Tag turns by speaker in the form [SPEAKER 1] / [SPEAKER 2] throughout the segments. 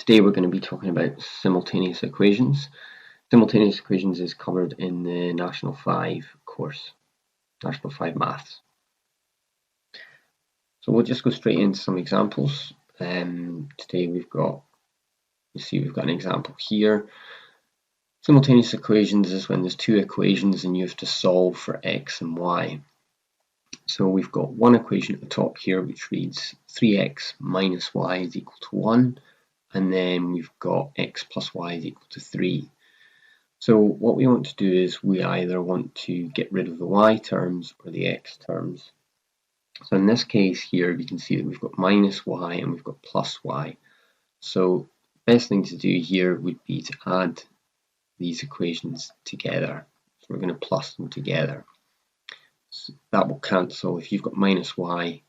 [SPEAKER 1] Today we're going to be talking about simultaneous equations. Simultaneous equations is covered in the National 5 course, National 5 Maths. So we'll just go straight into some examples. Today we've got an example here. Simultaneous equations is when there's two equations and you have to solve for x and y. So we've got one equation at the top here which reads 3x minus y is equal to 1. And then we've got x plus y is equal to 3. So what we want to do is we either want to get rid of the y terms or the x terms. So in this case here you can see that we've got minus y and we've got plus y. So the best thing to do here would be to add these equations together. So we're going to plus them together. So that will cancel. If you've got minus y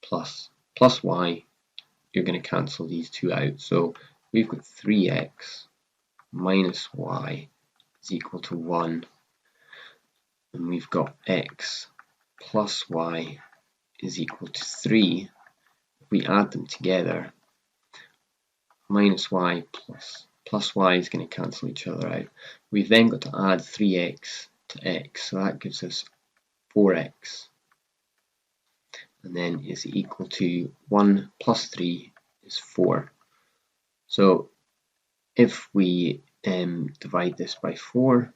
[SPEAKER 1] plus y, you're going to cancel these two out. So we've got 3x minus y is equal to 1. And we've got x plus y is equal to 3. If we add them together, minus y plus y is going to cancel each other out. We've then got to add 3x to x. So that gives us 4x. And then is equal to 1 plus 3 is 4. So if we divide this by 4,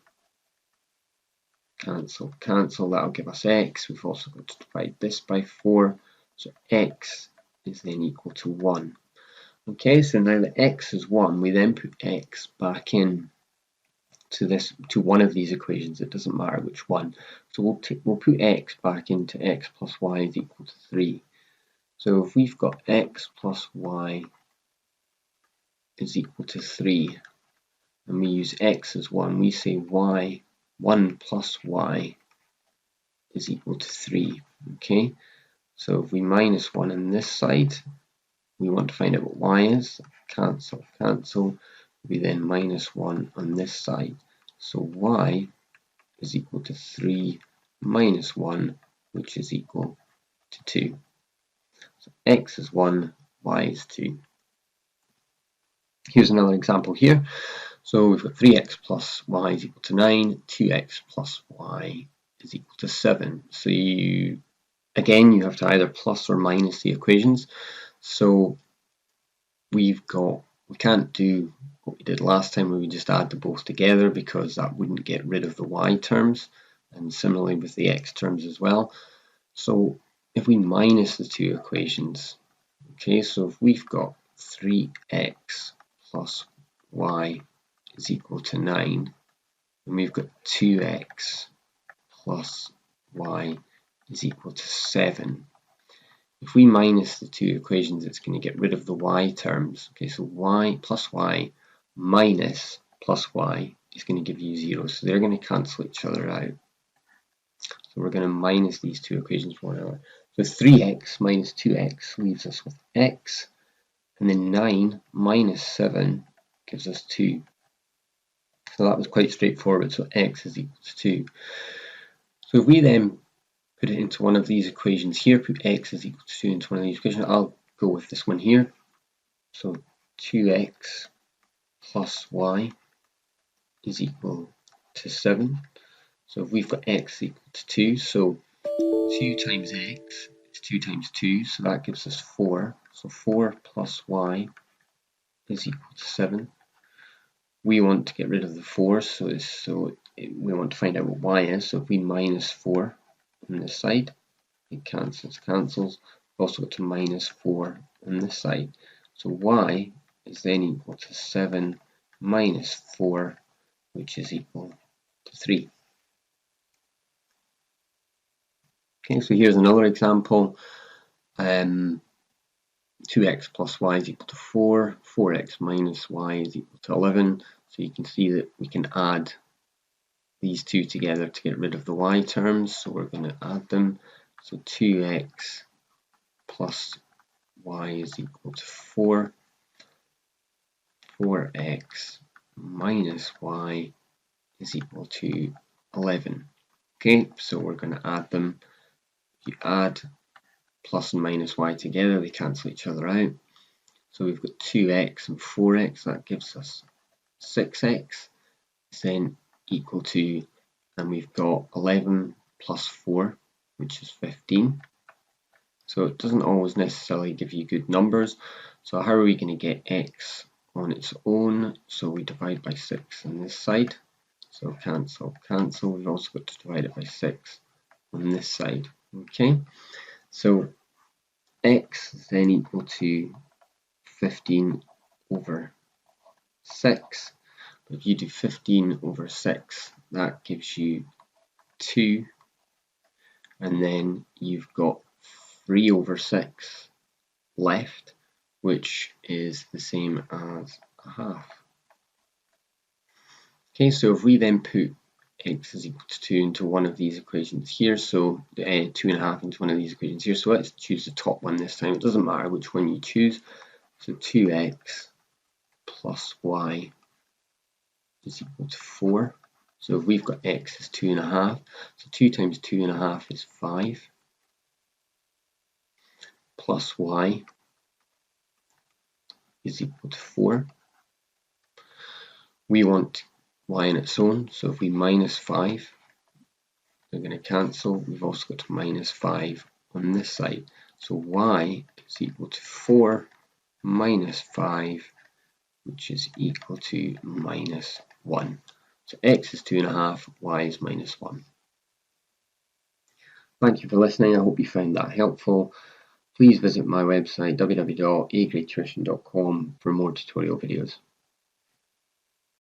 [SPEAKER 1] cancel, that'll give us x. We've also got to divide this by 4, so x is then equal to 1. Okay, so now that x is 1, we then put x back in to one of these equations. It doesn't matter which one. So we'll put x back into x plus y is equal to 3. So if we've got x plus y is equal to 3, and we use x as 1, we say 1 plus y is equal to 3. Okay, so if we minus 1 on this side, we want to find out what y is. Cancel. We then minus 1 on this side. So y is equal to 3 minus 1, which is equal to 2. So x is 1, y is 2. Here's another example here. So we've got 3x plus y is equal to 9, 2x plus y is equal to 7. So you have to either plus or minus the equations. So we can't do what we did last time where we just add them both together, because that wouldn't get rid of the y terms, and similarly with the x terms as well. So if we minus the two equations, okay, so if we've got 3x plus y is equal to 9, and we've got 2x plus y is equal to 7. If we minus the two equations, it's going to get rid of the y terms. Okay, so y plus y minus plus y is going to give you 0. So they're going to cancel each other out. So we're going to minus these two equations one another. So 3x minus 2x leaves us with x. And then 9 minus 7 gives us 2. So that was quite straightforward. So x is equal to 2. So if we then put it into one of these equations here, put x is equal to 2 into one of these equations, I'll go with this one here. So 2x plus y is equal to 7. So if we've got x equal to 2, so 2 times x is 2 times 2, so that gives us 4. So 4 plus y is equal to 7. We want to get rid of the 4, so we want to find out what y is. So if we minus 4 on this side, it cancels. We've also got to minus 4 on this side. So y is then equal to 7 minus 4, which is equal to 3. Okay, so here's another example. 2x plus y is equal to 4. 4x minus y is equal to 11. So you can see that we can add these two together to get rid of the y terms. So we're going to add them. So 2x plus y is equal to 4. 4x minus y is equal to 11. Okay, so we're going to add them. If you add plus and minus y together, they cancel each other out. So we've got 2x and 4x, that gives us 6x is then equal to, and we've got 11 plus 4, which is 15. So it doesn't always necessarily give you good numbers. So how are we going to get x on its own? So we divide by 6 on this side. So cancel, cancel. We've also got to divide it by 6 on this side. Okay, so x is then equal to 15 over 6. But if you do 15 over 6, that gives you 2. And then you've got 3 over 6 left, which is the same as a half. Okay, so if we then put x is equal to 2 into one of these equations here, so 2.5 into one of these equations here, so let's choose the top one this time. It doesn't matter which one you choose. So 2x plus y is equal to 4. So if we've got x is 2.5, so 2 times 2.5 is 5, plus y is equal to 4. We want y on its own, so if we minus 5, they're going to cancel. We've also got minus 5 on this side. So y is equal to 4 minus 5, which is equal to minus 1. So x is 2.5, y is minus 1. Thank you for listening. I hope you found that helpful. Please visit my website www.agreedtuition.com for more tutorial videos.